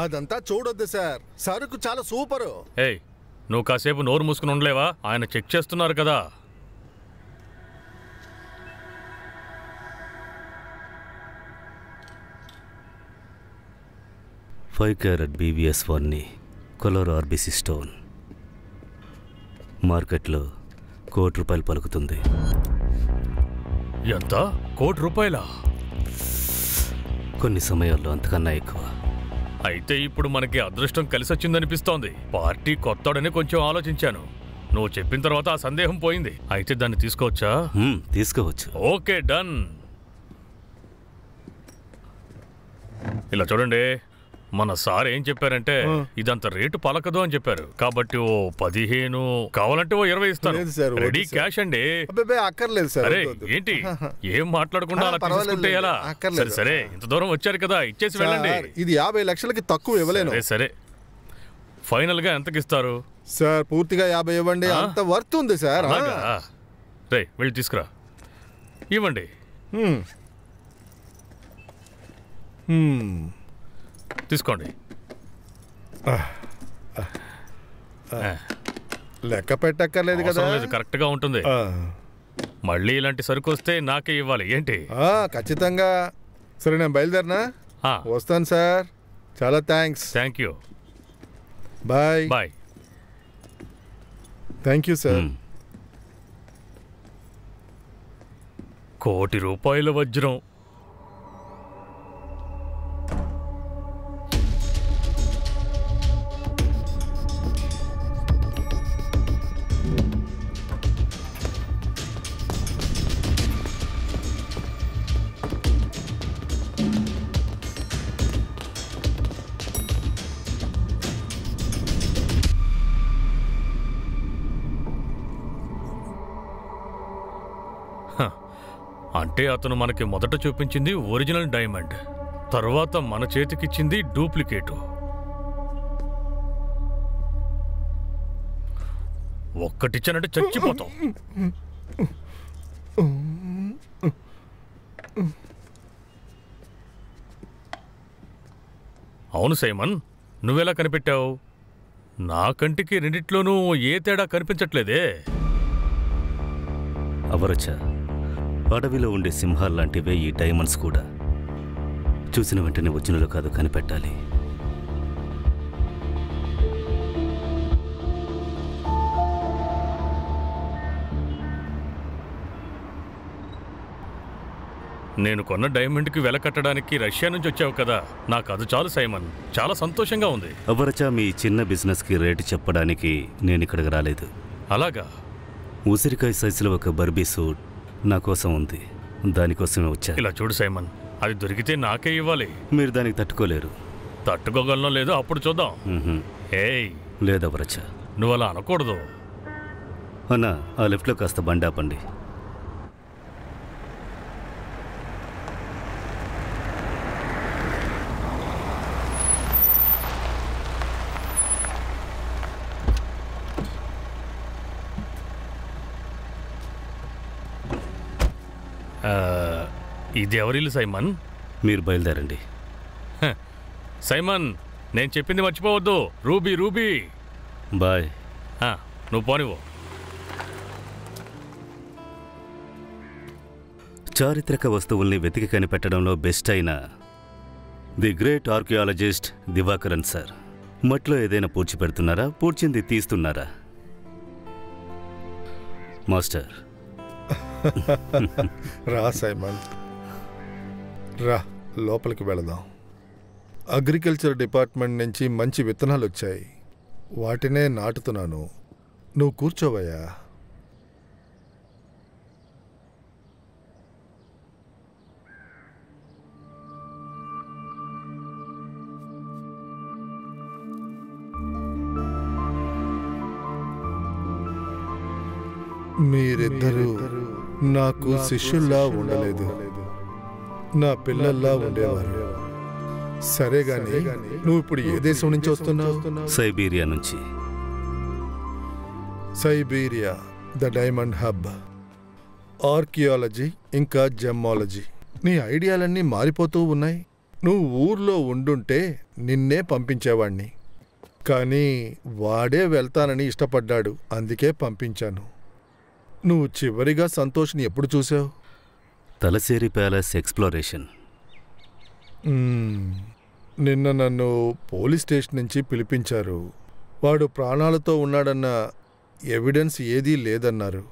అదంతా చూడొద్దు సార్, సరుకు చాలా సూపరు. ఏయ్, నువ్వు కాసేపు నోరు మూసుకుని ఉండలేవా? ఆయన చెక్ చేస్తున్నారు కదా. Five carrot BVS1 colour RBC stone మార్కెట్లో ₹1,00,00,000 పలుకుతుంది. ఎంత? ₹1,00,00,000? కొన్ని సమయాల్లో అంతకన్నా ఎక్కువ. అయితే ఇప్పుడు మనకి అదృష్టం కలిసొచ్చిందనిపిస్తోంది. పార్టీ కొత్తడని కొంచెం ఆలోచించాను. నువ్వు చెప్పిన తర్వాత ఆ సందేహం పోయింది. అయితే దాన్ని తీసుకోవచ్చా? తీసుకోవచ్చు. Okay, done. ఇలా చూడండి, మన సార్ ఏం చెప్పారంటే ఇదంత రేటు పలకదు అని చెప్పారు. కాబట్టి ఓ 15, కావాలంటే ఓ 20 ఇస్తాను. రెడీ క్యాష్ అండి. అక్కర్లేదు సార్. అరే ఏంటి, ఏం మాట్లాడకుండా అలా తీసుకుంటే ఎలా? సరే సరే, ఇంత దూరం వచ్చారు కదా, ఇచ్చేసి వెళ్ళండి. ఇది 50 లక్షలకి తక్కువ ఇవ్వలేను. సరే ఫైనల్ గా ఎంతకి ఇస్తారు? సార్ పూర్తిగా 50 ఇవ్వండి, అంత వర్త్ ఉంది సార్. రే వెళ్ళి తీసుకురా, ఇవ్వండి. తీసుకోండి. లెక్క పెట్టక్కర్లేదు కదా. కరెక్ట్ గా ఉంటుంది. మళ్ళీ ఇలాంటి సరుకు వస్తే నాకే ఇవ్వాలి ఏంటి? ఖచ్చితంగా. సరే నేను బయలుదేరినా? వస్తాను సార్. చాలా thanks. Thank you. Bye. Bye. Thank you sir. ₹1,00,00,000 వజ్రం. అంటే అతను మనకి మొదట చూపించింది ఒరిజినల్ డైమండ్, తర్వాత మన చేతికిచ్చింది డూప్లికేటు. ఒక్కటిచ్చానంటే చచ్చిపోతాం. అవును సైమన్, నువ్వెలా కనిపెట్టావు? నా కంటికి రెండిట్లోనూ ఏ తేడా కనిపించట్లేదే. అవరచా, అడవిలో ఉండే సింహాల్లాంటివే ఈ డైమండ్స్ కూడా. చూసిన వెంటనే ఒరిజినల్ కాదు కనిపెట్టాలి. నేను కొన్న డైమండ్కి వెల కట్టడానికి రష్యా నుంచి వచ్చావు కదా, నాకు అది చాలు సైమన్. చాలా సంతోషంగా ఉంది. అవరచా, మీ చిన్న బిజినెస్కి రేటు చెప్పడానికి నేను ఇక్కడికి రాలేదు. అలాగా? ఉసిరికాయ సైజులో ఒక బర్బీ సూట్ నా కోసం ఉంది, దానికోసమే వచ్చా. ఇలా చూడు సైమన్, అది దొరికితే నాకే ఇవ్వాలి. మీరు దానికి తట్టుకోలేరు. తట్టుకోగలనో లేదో అప్పుడు చూద్దాం. ఏయ్ లేదవరచా, నువ్వు అలా అనకూడదు. అన్నా, ఆ లెఫ్ట్లో కాస్త బండి ఆపండి. ఇది ఎవరిల్లు సైమన్? మీరు బయలుదేరండి. సైమన్, నేను చెప్పింది మర్చిపోవద్దు. Ruby Ruby. బాయ్. నువ్వు పోనివ్వు. చారిత్రక వస్తువుల్ని వెతికి కనిపెట్టడంలో బెస్ట్ అయిన the great archaeologist Diwakaran sir. మట్లో ఏదైనా పూడ్చి పెడుతున్నారా? పూడ్చింది తీస్తున్నారా? మాస్టర్. రా సైమన్, రా లోపలికి వెళదాం. అగ్రికల్చర్ డిపార్ట్మెంట్ నుంచి మంచి విత్తనాలు వచ్చాయి, వాటినే నాటుతున్నాను. నువ్వు కూర్చోవయ్యా. మీరిద్దరూ నాకు శిష్యుల్లా ఉండలేదు, నా పిల్లల్లా ఉండేవారు. సరే గాని, నువ్వు ఇప్పుడు ఏ దేశం నుంచి వస్తున్నావు? సైబీరియా నుంచి. Siberia the diamond hub, archaeology ఇంకా జెమ్మాలజీ. నీ ఐడియాలన్నీ మారిపోతూ ఉన్నాయి. నువ్వు ఊర్లో ఉండుంటే నిన్నే పంపించేవాణ్ణి. కానీ వాడే వెళ్తానని ఇష్టపడ్డాడు, అందుకే పంపించాను. నువ్వు చివరిగా సంతోష్ని ఎప్పుడు చూసావు? తలసేరి ప్యాలెస్ ఎక్స్ప్లోరేషన్. నిన్న నన్ను పోలీస్ స్టేషన్ నుంచి పిలిపించారు. వాడు ప్రాణాలతో ఉన్నాడన్న ఎవిడెన్స్ ఏదీ లేదన్నారు.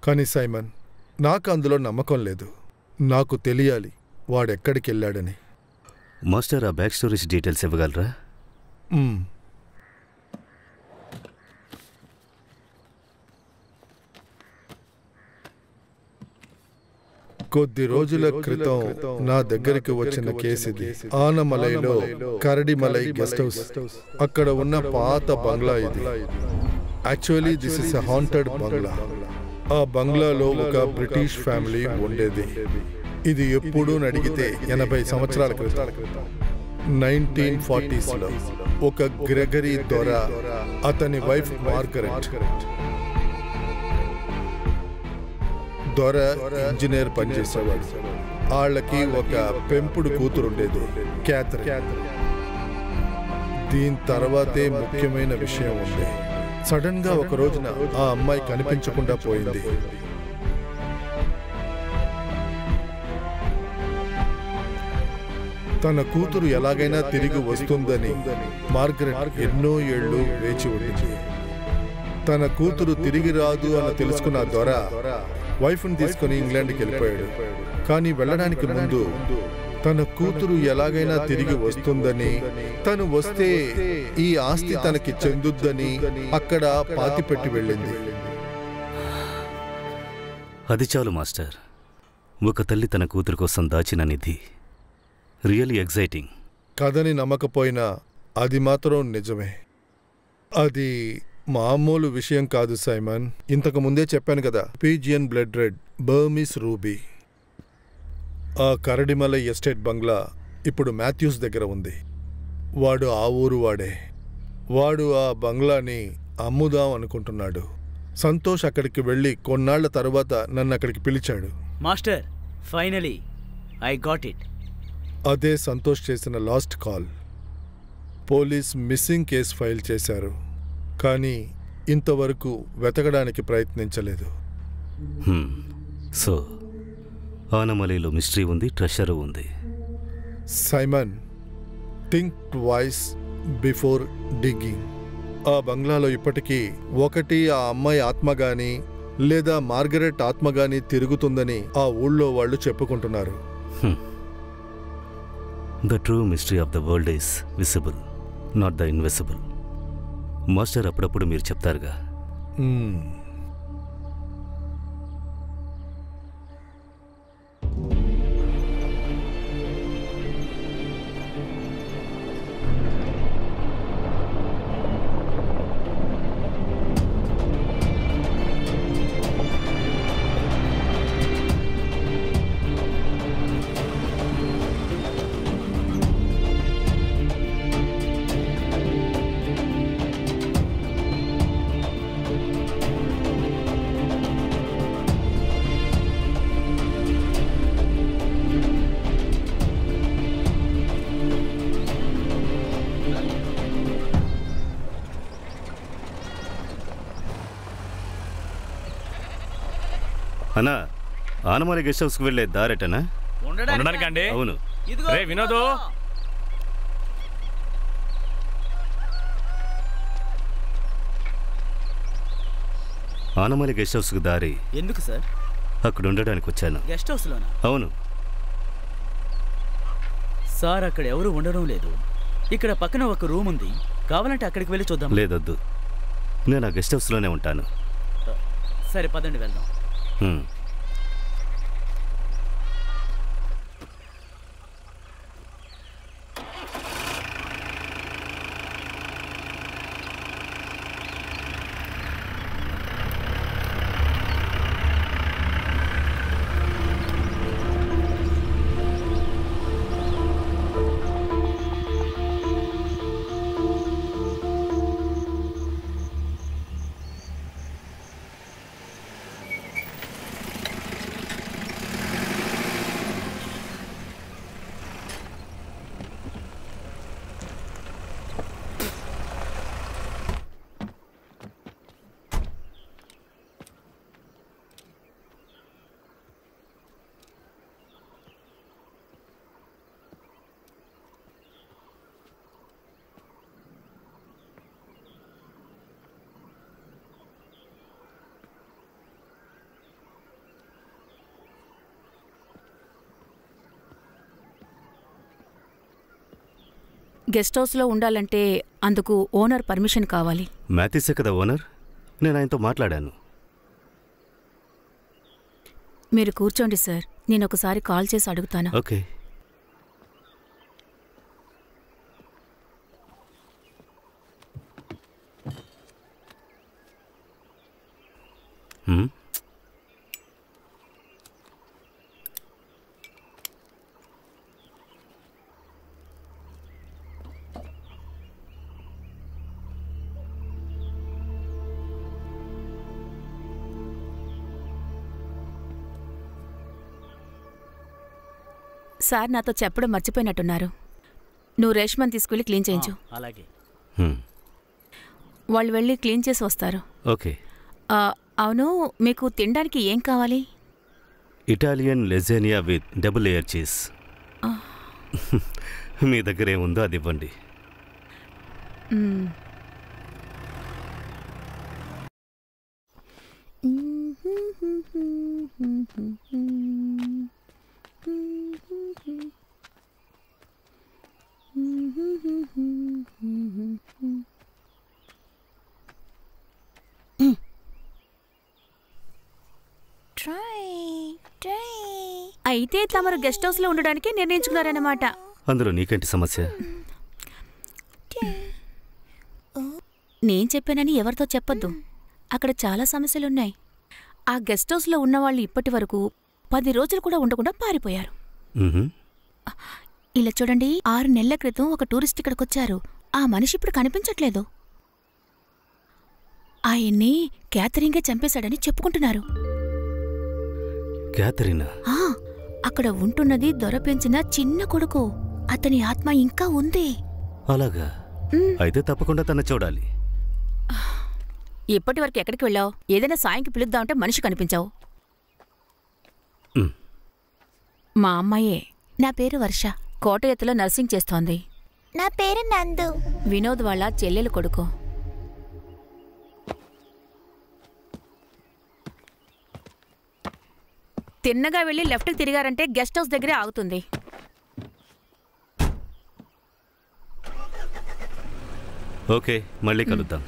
కానీ సైమన్, నాకు అందులో నమ్మకం లేదు. నాకు తెలియాలి వాడెక్కడికి వెళ్ళాడని. మాస్టర్, ఆ బ్యాక్ స్టోరీస్ డీటెయిల్స్ ఇవ్వగలరా? కొద్ది రోజుల క్రితం నా దగ్గరికి వచ్చిన కేసిది. ఆనమలైలో కరడిమలై గెస్ట్ హౌస్, అక్కడ ఉన్న పాత బంగ్లా ఇది. Actually this is a haunted బంగ్లా. ఆ బంగ్లాలో ఒక బ్రిటిష్ ఫ్యామిలీ ఉండేది. ఇది ఎప్పుడు అడిగితే 80 సంవత్సరాల క్రితం 1940s లో ఒక గ్రెగరీ దొర, అతని వైఫ్ మార్గరెట్. దొర ఇంజనీర్ పనిచేసేవాడు. వాళ్ళకి ఒక పెంపుడు కూతురుండేది, క్యాథరిన్. దీని తర్వాతే ముఖ్యమైన విషయం ఉంది. సడన్ గా ఒక రోజున ఆ అమ్మాయి కనిపించకుండా పోయింది. తన కూతురు ఎలాగైనా తిరిగి వస్తుందని మార్గరెట్ ఎన్నో ఏళ్లు వేచి ఉండింది. తన కూతురు తిరిగి రాదు అని తెలుసుకున్న దొర వైఫ్ని తీసుకుని ఇంగ్లాండ్కి వెళ్ళిపోయాడు. కానీ వెళ్ళడానికి ముందు తన కూతురు ఎలాగైనా తిరిగి వస్తుందని, తను వస్తే ఈ ఆస్తి తనకి చెందుద్దని అక్కడ పాతిపెట్టి వెళ్ళింది. అది చాలు మాస్టర్. ఒక తల్లి తన కూతురు కోసం దాచిన నిధి. Really exciting. కథని నమ్మకపోయినా అది మాత్రం నిజమే. అది మామూలు విషయం కాదు సైమన్. ఇంతకు ముందే చెప్పాను కదా, pigeon blood red, Burmese ruby. ఆ కరడిమలై ఎస్టేట్ బంగ్లా ఇప్పుడు మాథ్యూస్ దగ్గర ఉంది. వాడు ఆ ఊరు వాడే. వాడు ఆ బంగ్లాని అమ్ముదాం అనుకుంటున్నాడు. సంతోష్ అక్కడికి వెళ్ళి కొన్నాళ్ల తరువాత నన్ను అక్కడికి పిలిచాడు. Master, finally I got it. అదే సంతోష్ చేసిన last call. Police missing case file చేశారు, కానీ ఇంతవరకు వెతకడానికి ప్రయత్నించలేదు. సో ఆనమలైలో మిస్టరీ ఉంది, ట్రెషరు ఉంది. Simon, think twice before digging. ఆ బంగ్లాలో ఇప్పటికీ ఒకటి ఆ అమ్మాయి ఆత్మ గాని లేదా మార్గరెట్ ఆత్మ గాని తిరుగుతుందని ఆ ఊళ్ళో వాళ్ళు చెప్పుకుంటున్నారు. The true mystery of the world is visible, not the invisible. Master, అప్పుడప్పుడు మీరు చెప్తారుగా. అన్నా, ఆనమలై గెస్ట్ హౌస్కి వెళ్ళే దారేటనా? ఉండడానికండి? అవును. రే వినోదు, ఆనమలై గెస్ట్ హౌస్కి దారి ఎందుకు సార్? అక్కడ ఉండడానికి వచ్చాను. గెస్ట్ హౌస్లోనా? అవును సార్, అక్కడ ఎవరు ఉండడం లేదు. ఇక్కడ పక్కన ఒక రూమ్ ఉంది, కావాలంటే అక్కడికి వెళ్ళి చూద్దాం. లేదొద్దు, నేను ఆ గెస్ట్ హౌస్లోనే ఉంటాను. సరే పదండి, వెళ్దాం. గెస్ట్ హౌస్లో ఉండాలంటే అందుకు ఓనర్ పర్మిషన్ కావాలి. మ్యాథిసే కదా ఓనర్, నేను ఆయనతో మాట్లాడాను. మీరు కూర్చోండి సార్, నేను ఒకసారి కాల్ చేసి అడుగుతాను. ఓకే. సార్ నాతో చెప్పడం మర్చిపోయినట్టున్నారు. నువ్వు రేష్మని తీసుకువెళ్ళి క్లీన్ చేయించు. అలాగే. వాళ్ళు వెళ్ళి క్లీన్ చేసి వస్తారు. ఓకే. అవును, మీకు తినడానికి ఏం కావాలి? Italian lasagna with double layer cheese. మీ దగ్గర ఏముందో అది ఇవ్వండి. అయితే తమరు గెస్ట్ హౌస్లో ఉండడానికి నిర్ణయించుకున్నారన్నమాట. అందులో నీకేంటి సమస్య? నేను చెప్పానని ఎవరితో చెప్పొద్దు. అక్కడ చాలా సమస్యలున్నాయి. ఆ గెస్ట్ హౌస్లో ఉన్నవాళ్ళు ఇప్పటి వరకు 10 రోజులు కూడా ఉండకుండా పారిపోయారు. ఇలా చూడండి, 6 నెలల క్రితం ఒక టూరిస్ట్ ఇక్కడికొచ్చారు. ఆ మనిషి ఇప్పుడు కనిపించట్లేదు. ఆయన్ని క్యాథరింగే చంపేశాడని చెప్పుకుంటున్నారు. క్యాథరినా? అక్కడ ఉంటున్నది దొర పెంచిన చిన్న కొడుకు. అతని ఆత్మ ఇంకా ఉంది. అలాగా? అయితే తప్పకుండా తన చూడాలి. ఇప్పటి వరకు ఎక్కడికి వెళ్ళావు? ఏదైనా సాయంకి పిలుద్దామంటే మనిషి కనిపించావు. మా అమ్మాయే. నా పేరు వర్ష. కోటయత్తులో నర్సింగ్ చేస్తోంది. నా పేరు నందు. వినోద్ వాళ్ళ చెల్లెలు కొడుకు. తిన్నగా వెళ్ళి లెఫ్ట్కి తిరిగారంటే గెస్ట్ హౌస్ దగ్గరే ఆగుతుంది. ఓకే, మళ్ళీ కలుద్దాం.